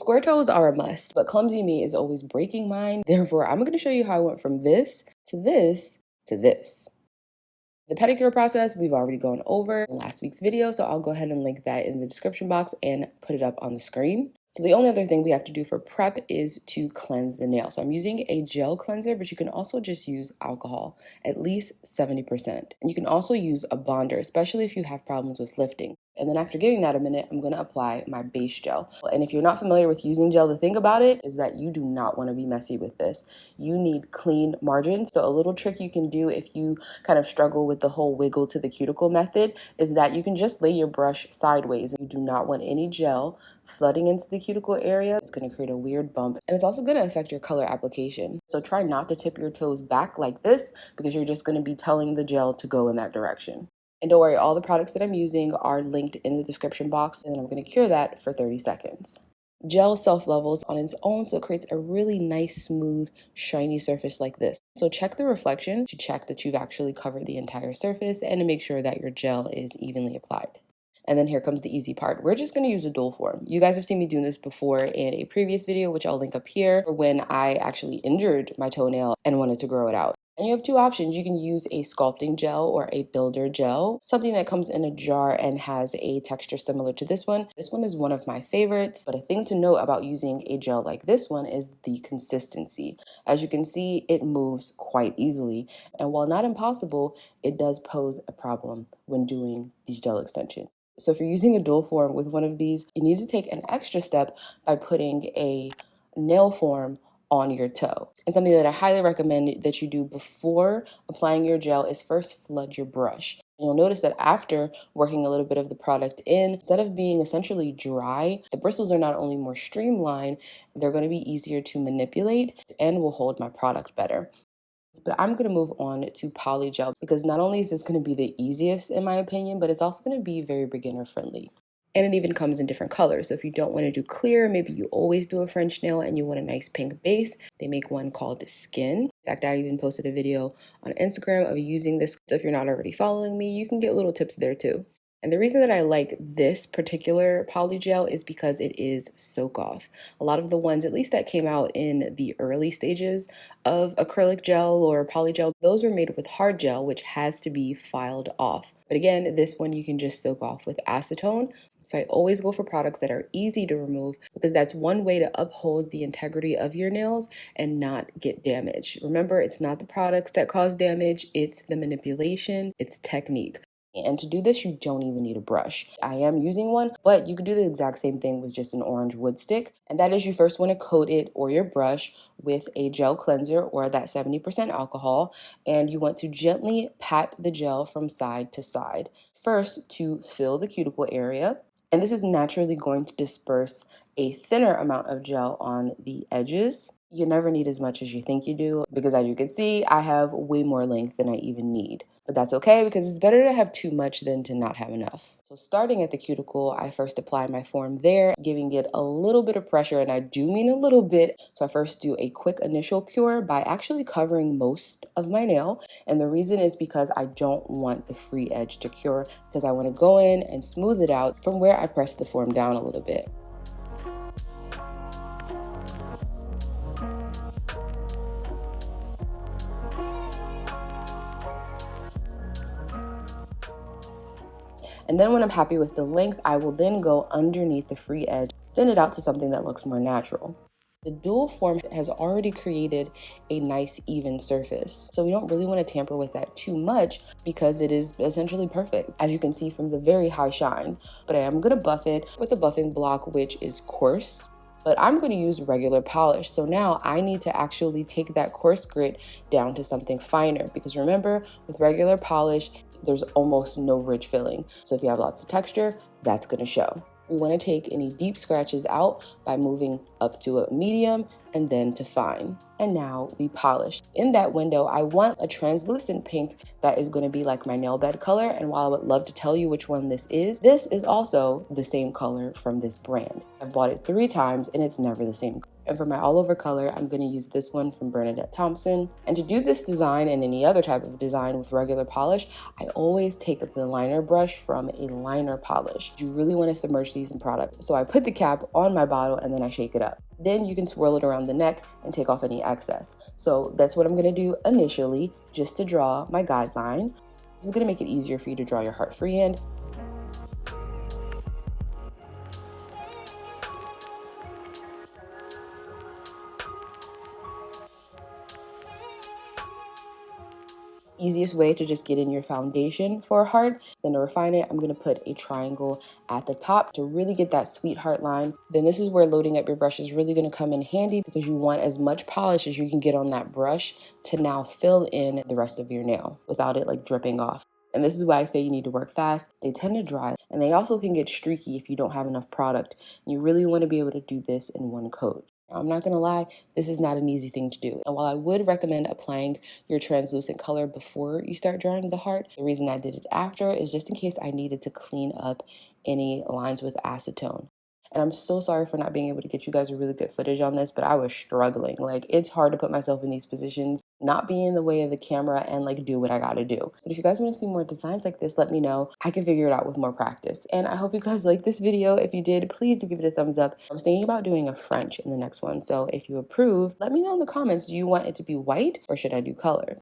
Square toes are a must, but clumsy me is always breaking mine. Therefore, I'm going to show you how I went from this to this to this. The pedicure process we've already gone over in last week's video, so I'll go ahead and link that in the description box and put it up on the screen. So the only other thing we have to do for prep is to cleanse the nail. So I'm using a gel cleanser, but you can also just use alcohol, at least 70%. And you can also use a bonder, especially if you have problems with lifting. And then after giving that a minute, I'm going to apply my base gel. And if you're not familiar with using gel, the thing about it is that you do not want to be messy with this. You need clean margins. So a little trick you can do if you kind of struggle with the whole wiggle to the cuticle method is that you can just lay your brush sideways. You do not want any gel flooding into the cuticle area. It's going to create a weird bump, and it's also going to affect your color application. So try not to tip your toes back like this because you're just going to be telling the gel to go in that direction. And don't worry, all the products that I'm using are linked in the description box, and then I'm going to cure that for 30 seconds. Gel self-levels on its own, so it creates a really nice, smooth, shiny surface like this. So check the reflection to check that you've actually covered the entire surface and to make sure that your gel is evenly applied. And then here comes the easy part. We're just going to use a dual form. You guys have seen me doing this before in a previous video, which I'll link up here, when I actually injured my toenail and wanted to grow it out. And you have two options. You can use a sculpting gel or a builder gel, something that comes in a jar and has a texture similar to this one. This one is one of my favorites, but a thing to note about using a gel like this one is the consistency. As you can see, it moves quite easily. And while not impossible, it does pose a problem when doing these gel extensions. So if you're using a dual form with one of these, you need to take an extra step by putting a nail form on your toe. And something that I highly recommend that you do before applying your gel is first flood your brush. And you'll notice that after working a little bit of the product in, instead of being essentially dry, the bristles are not only more streamlined, they're going to be easier to manipulate and will hold my product better. But I'm going to move on to poly gel because not only is this going to be the easiest in my opinion, but it's also going to be very beginner friendly. And it even comes in different colors. So if you don't want to do clear, maybe you always do a French nail and you want a nice pink base, they make one called Skin. In fact, I even posted a video on Instagram of using this. So if you're not already following me, you can get little tips there too. And the reason that I like this particular poly gel is because it is soak off. A lot of the ones, at least that came out in the early stages of acrylic gel or poly gel, those were made with hard gel, which has to be filed off. But again, this one you can just soak off with acetone. So I always go for products that are easy to remove because that's one way to uphold the integrity of your nails and not get damaged. Remember, it's not the products that cause damage, it's the manipulation, it's technique. And to do this, you don't even need a brush. I am using one, but you could do the exact same thing with just an orange wood stick. And that is you first want to coat it or your brush with a gel cleanser or that 70% alcohol. And you want to gently pat the gel from side to side. First, to fill the cuticle area. And this is naturally going to disperse a thinner amount of gel on the edges. You never need as much as you think you do because as you can see, I have way more length than I even need. But that's okay because it's better to have too much than to not have enough. So starting at the cuticle, I first apply my form there, giving it a little bit of pressure, and I do mean a little bit. So I first do a quick initial cure by actually covering most of my nail. And the reason is because I don't want the free edge to cure because I want to go in and smooth it out from where I press the form down a little bit. And then when I'm happy with the length, I will then go underneath the free edge, thin it out to something that looks more natural. The dual form has already created a nice even surface. So we don't really want to tamper with that too much because it is essentially perfect, as you can see from the very high shine. But I am going to buff it with a buffing block, which is coarse. But I'm going to use regular polish. So now I need to actually take that coarse grit down to something finer because remember, with regular polish, there's almost no ridge filling. So if you have lots of texture, that's going to show. We want to take any deep scratches out by moving up to a medium and then to fine. And now we polish. In that window, I want a translucent pink that is going to be like my nail bed color. And while I would love to tell you which one this is also the same color from this brand. I've bought it 3 times and it's never the same. And for my all over color, I'm going to use this one from Bernadette Thompson. And to do this design and any other type of design with regular polish, I always take the liner brush from a liner polish. You really want to submerge these in product. So I put the cap on my bottle and then I shake it up. Then you can swirl it around the neck and take off any excess. So that's what I'm going to do initially, just to draw my guideline. This is going to make it easier for you to draw your heart freehand. Easiest way to just get in your foundation for a heart. Then to refine it, I'm going to put a triangle at the top to really get that sweet heart line. Then this is where loading up your brush is really going to come in handy, because you want as much polish as you can get on that brush to now fill in the rest of your nail without it like dripping off. And this is why I say you need to work fast. They tend to dry, and they also can get streaky if you don't have enough product. You really want to be able to do this in one coat. I'm not gonna lie, this is not an easy thing to do. And while I would recommend applying your translucent color before you start drawing the heart, the reason I did it after is just in case I needed to clean up any lines with acetone. And I'm so sorry for not being able to get you guys a really good footage on this, but I was struggling. Like, it's hard to put myself in these positions, not be in the way of the camera, and like do what I gotta do. But if you guys want to see more designs like this, let me know. I can figure it out with more practice. And I hope you guys like this video. If you did, please do give it a thumbs up. I was thinking about doing a French in the next one. So if you approve, let me know in the comments. Do you want it to be white or should I do color?